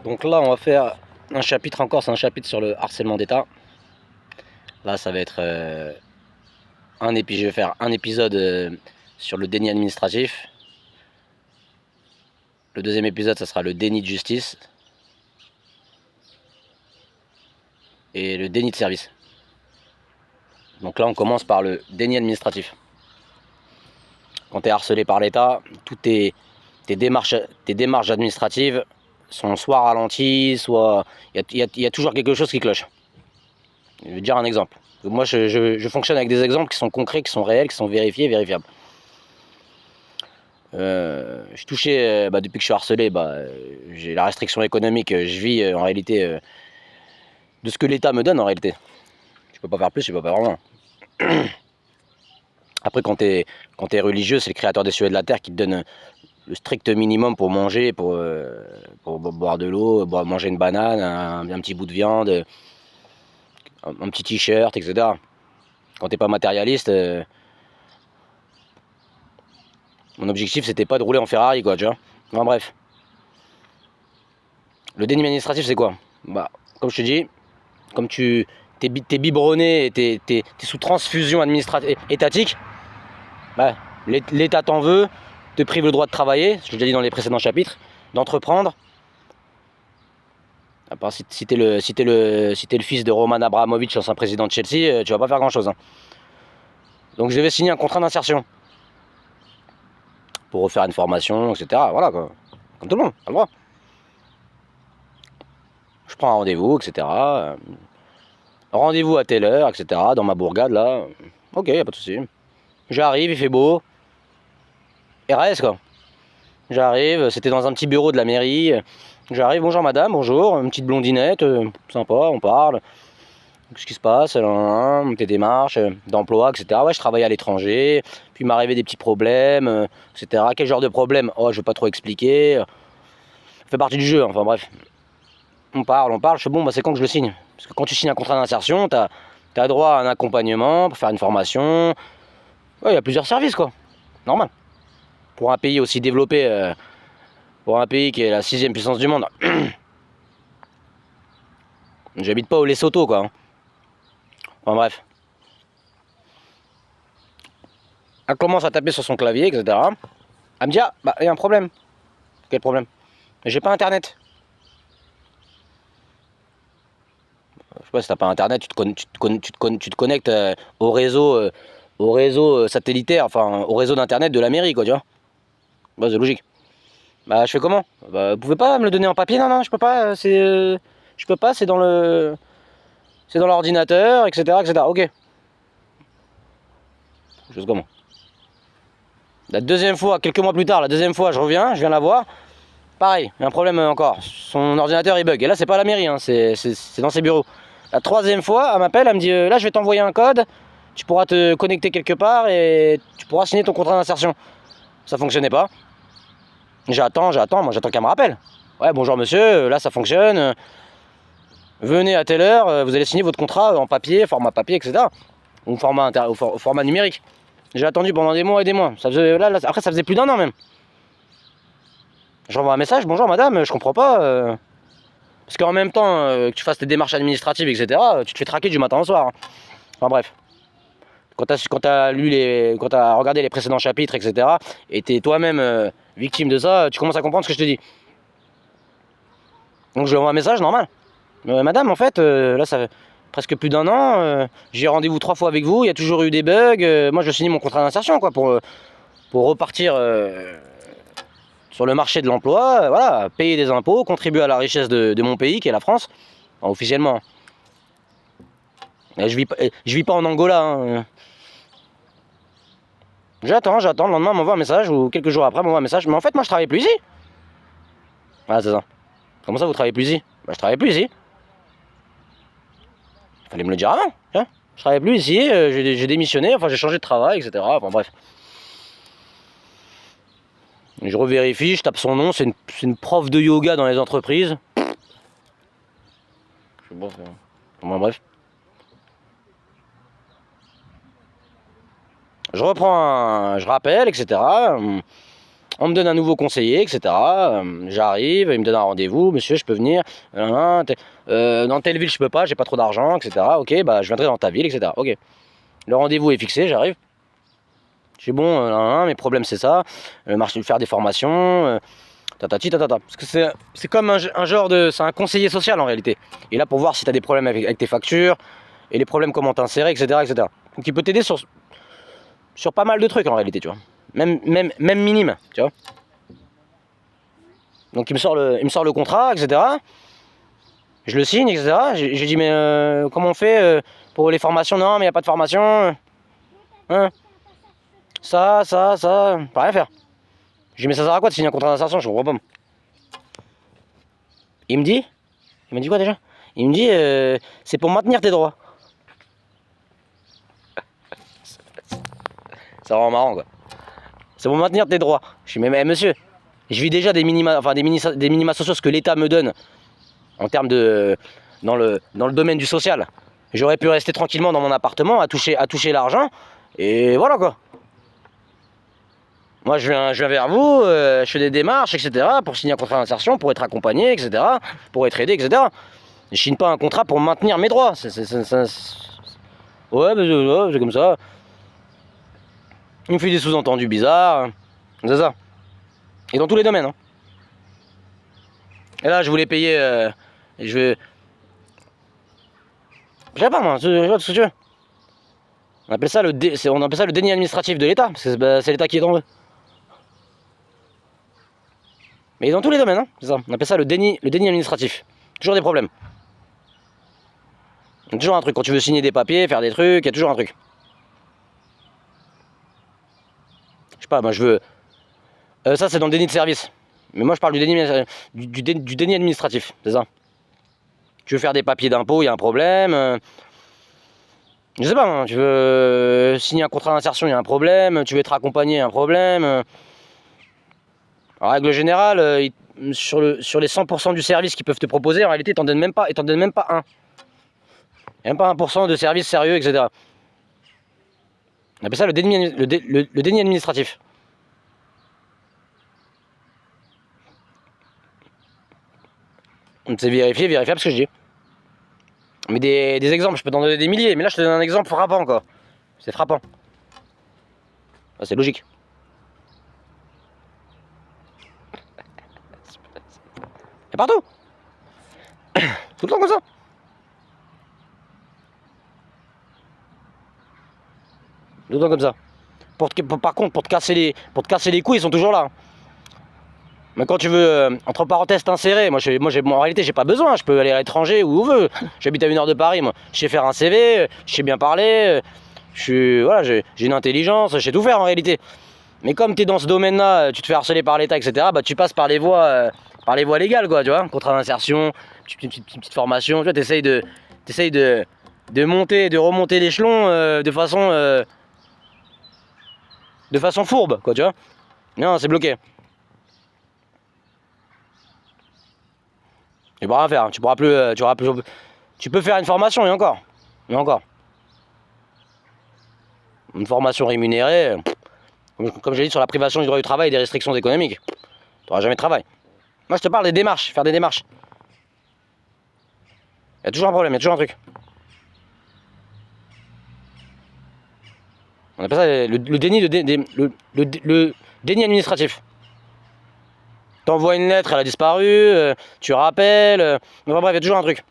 Donc là, on va faire un chapitre encore, c'est un chapitre sur le harcèlement d'État. Là, ça va être je vais faire un épisode sur le déni administratif. Le deuxième épisode, ça sera le déni de justice. Et le déni de service. Donc là, on commence par le déni administratif. Quand tu es harcelé par l'État, toutes tes démarches administratives sont soit ralenties, soit... Il y a toujours quelque chose qui cloche. Je vais te dire un exemple. Moi, je fonctionne avec des exemples qui sont concrets, qui sont réels, qui sont vérifiés, vérifiables. Je suis touché, depuis que je suis harcelé, j'ai la restriction économique, je vis en réalité de ce que l'État me donne en réalité. Je peux pas faire plus, je peux pas faire moins. Après, quand t'es religieux, c'est le créateur des cieux et de la terre qui te donne le strict minimum pour manger, pour boire de l'eau, manger une banane, un petit bout de viande, un petit t-shirt, etc. Quand t'es pas matérialiste, mon objectif c'était pas de rouler en Ferrari, quoi, tu vois. Enfin, bref. Le déni administratif, c'est quoi? Comme je te dis, comme t'es biberonné et t'es sous transfusion étatique, l'État t'en veut, te prive le droit de travailler, ce que je l'ai dit dans les précédents chapitres, d'entreprendre. À part si t'es le fils de Roman Abramovich, ancien président de Chelsea, tu vas pas faire grand chose. Hein. Donc je devais signer un contrat d'insertion pour refaire une formation, etc. Voilà quoi. Comme tout le monde, pas le droit. Je prends un rendez-vous, etc. Rendez-vous à telle heure, etc. Dans ma bourgade là. Ok, y a pas de souci. J'arrive, il fait beau. RS quoi. J'arrive, c'était dans un petit bureau de la mairie. J'arrive, bonjour madame, bonjour, une petite blondinette, sympa, on parle. Qu'est-ce qui se passe, tes démarches d'emploi, etc. Ouais, je travaille à l'étranger, puis il m'est arrivé des petits problèmes, etc. Quel genre de problème? Oh, je vais pas trop expliquer. Ça fait partie du jeu, enfin bref. On parle, je fais bon, c'est quand que je le signe? Parce que quand tu signes un contrat d'insertion, t'as droit à un accompagnement pour faire une formation. Ouais, il y a plusieurs services quoi, normal. Pour un pays aussi développé, pour un pays qui est la 6e puissance du monde. J'habite pas au Lesotho quoi. Enfin bref. Elle commence à taper sur son clavier, etc. Elle me dit, il y a un problème. Quel problème? J'ai pas internet. Je sais pas si t'as pas internet, tu te connectes au réseau satellitaire, enfin au réseau d'internet de la mairie quoi, tu vois. C'est logique. Je fais comment? Vous pouvez pas me le donner en papier? Non, je peux pas, je peux pas, c'est dans l'ordinateur, etc., etc. Ok. Chose comment? La deuxième fois, quelques mois plus tard, je viens la voir. Pareil, il y a un problème encore. Son ordinateur il bug. Et là, c'est pas la mairie, hein, c'est dans ses bureaux. La troisième fois, elle m'appelle, elle me dit là, je vais t'envoyer un code. Tu pourras te connecter quelque part et tu pourras signer ton contrat d'insertion. Ça fonctionnait pas. J'attends, moi j'attends qu'elle me rappelle. Ouais, bonjour monsieur, là ça fonctionne. Venez à telle heure, vous allez signer votre contrat en papier, format papier, etc. Ou format numérique. J'ai attendu pendant des mois et des mois. Ça faisait, après, ça faisait plus d'1 an même. J'envoie un message, bonjour madame, je comprends pas. Parce qu'en même temps que tu fasses tes démarches administratives, etc., tu te fais traquer du matin au soir. Hein. Enfin bref. Quand t'as regardé les précédents chapitres, etc., et t'es toi-même victime de ça, tu commences à comprendre ce que je te dis. Donc je lui envoie un message normal. Madame, en fait, là ça fait presque plus d'1 an, j'ai rendez-vous 3 fois avec vous, il y a toujours eu des bugs, moi je signe mon contrat d'insertion quoi pour repartir sur le marché de l'emploi, voilà, payer des impôts, contribuer à la richesse de mon pays qui est la France, enfin, officiellement. Je vis pas en Angola. Hein. J'attends, le lendemain on m'envoie un message, ou quelques jours après on m'envoie un message, mais en fait moi je travaille plus ici. Voilà, c'est ça. Comment ça vous travaillez plus ici? Je travaille plus ici. Fallait me le dire avant, hein. Je travaille plus ici, j'ai démissionné, enfin j'ai changé de travail, etc. Enfin bref. Je revérifie, je tape son nom, c'est une prof de yoga dans les entreprises. Je sais pas, enfin, bref. Je rappelle, etc. On me donne un nouveau conseiller, etc. J'arrive, il me donne un rendez-vous, monsieur, je peux venir. Dans telle ville, je peux pas, j'ai pas trop d'argent, etc. Ok, bah je viendrai dans ta ville, etc. Ok. Le rendez-vous est fixé, j'arrive. Je dis bon, mes problèmes c'est ça, marcher, faire des formations, tatati tatata. Parce que c'est comme un genre de, c'est un conseiller social en réalité. Et là pour voir si tu as des problèmes avec tes factures et les problèmes comment t'insérer, etc., etc. Donc il peut t'aider sur pas mal de trucs en réalité, tu vois. Même minime, tu vois. Donc il me sort le contrat, etc. Je le signe, etc. J'ai dit mais comment on fait pour les formations? Non, mais il n'y a pas de formation. Hein, ça, pas rien faire. J'ai dit mais ça sert à quoi de signer un contrat d'insertion? Je comprends pas. Il m'a dit quoi déjà? Il me dit c'est pour maintenir tes droits. Ça rend marrant quoi. C'est pour maintenir tes droits. Je dis mais monsieur, je vis déjà des minima, enfin des minima sociaux, ce que l'État me donne en termes de dans le domaine du social. J'aurais pu rester tranquillement dans mon appartement à toucher l'argent et voilà quoi. Moi je viens vers vous, je fais des démarches, etc. pour signer un contrat d'insertion, pour être accompagné, etc. pour être aidé, etc. Je signe pas un contrat pour maintenir mes droits. Ouais, c'est comme ça. Il me fait des sous-entendus bizarres. C'est ça. Et dans tous les domaines. Hein. Et là, je voulais payer. Je sais pas moi, ce que tu veux. On appelle ça le déni administratif de l'État, parce que c'est l'État qui est en eux. Mais dans tous les domaines, hein, c'est ça. On appelle ça le déni administratif. Toujours des problèmes. Il y a toujours un truc. Quand tu veux signer des papiers, faire des trucs, il y a toujours un truc. Je sais pas, moi je veux. Ça, c'est dans le déni de service. Mais moi, je parle du déni administratif, c'est ça. Tu veux faire des papiers d'impôt, il y a un problème. Je sais pas, hein, tu veux signer un contrat d'insertion, il y a un problème. Tu veux être accompagné, il y a un problème. En règle générale, sur les 100% du service qu'ils peuvent te proposer, en réalité, ils t'en donnent même pas un. Il n'y a même pas 1% de service sérieux, etc. On appelle ça le déni administratif. C'est vérifiable ce que je dis. Mais des exemples, je peux t'en donner des milliers, mais là je te donne un exemple frappant quoi. C'est frappant. Ah, c'est logique. Et partout. Tout le temps comme ça. Tout le temps comme ça. Par contre, pour te casser les couilles, ils sont toujours là. Mais quand tu veux, entre parenthèses, t'insérer, en réalité, j'ai pas besoin. Je peux aller à l'étranger où on veut. J'habite à 1 heure de Paris, moi. Je sais faire un CV, je sais bien parler. Voilà, j'ai une intelligence, je sais tout faire en réalité. Mais comme tu es dans ce domaine-là, tu te fais harceler par l'État, etc., bah, tu passes par les voies légales, quoi, tu vois. Contrat d'insertion, petite formation, tu vois, t'essayes de monter, de remonter l'échelon de façon fourbe, quoi, tu vois. Non, c'est bloqué. Tu pourras rien faire, tu peux faire une formation, et encore. Une formation rémunérée, comme j'ai dit sur la privation du droit du travail et des restrictions économiques. Tu n'auras jamais de travail. Moi je te parle des démarches, faire des démarches. Il y a toujours un problème, il y a toujours un truc. On appelle ça le déni administratif. T'envoies une lettre, elle a disparu, tu rappelles, enfin bref, il y a toujours un truc.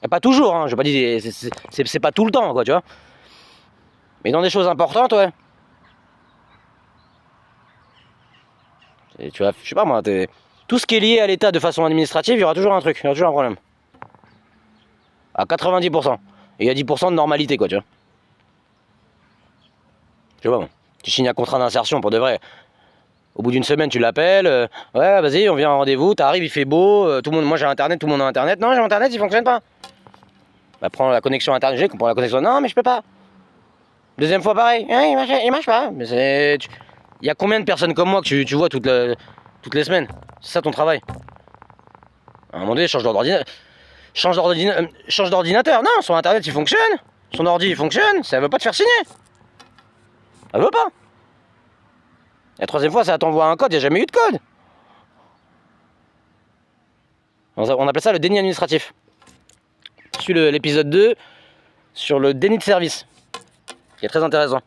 Et pas toujours, hein, je pas dire, c'est pas tout le temps, quoi, tu vois. Mais dans des choses importantes, ouais. Et tu vois, je sais pas moi, tout ce qui est lié à l'État de façon administrative, il y aura toujours un truc, il y aura toujours un problème. À 90%. Et il y a 10% de normalité, quoi, tu vois. Je sais pas moi. Tu signes un contrat d'insertion pour de vrai. Au bout d'une semaine, tu l'appelles. Ouais, vas-y, on vient à un rendez-vous. T'arrives, il fait beau. Tout le monde, moi j'ai internet, tout le monde a internet. Non, j'ai internet, il fonctionne pas. Bah, prends la connexion internet. J'ai compris la connexion. Non, mais je peux pas. Deuxième fois, pareil. Il marche pas. Mais il y a combien de personnes comme moi que tu vois toutes les semaines? C'est ça ton travail. À un moment donné, change d'ordinateur. Non, son internet il fonctionne. Son ordi il fonctionne. Ça veut pas te faire signer. Elle veut pas. La troisième fois, ça t'envoie un code, il n'y a jamais eu de code. On appelle ça le déni administratif. Je suis l'épisode 2 sur le déni de service, qui est très intéressant.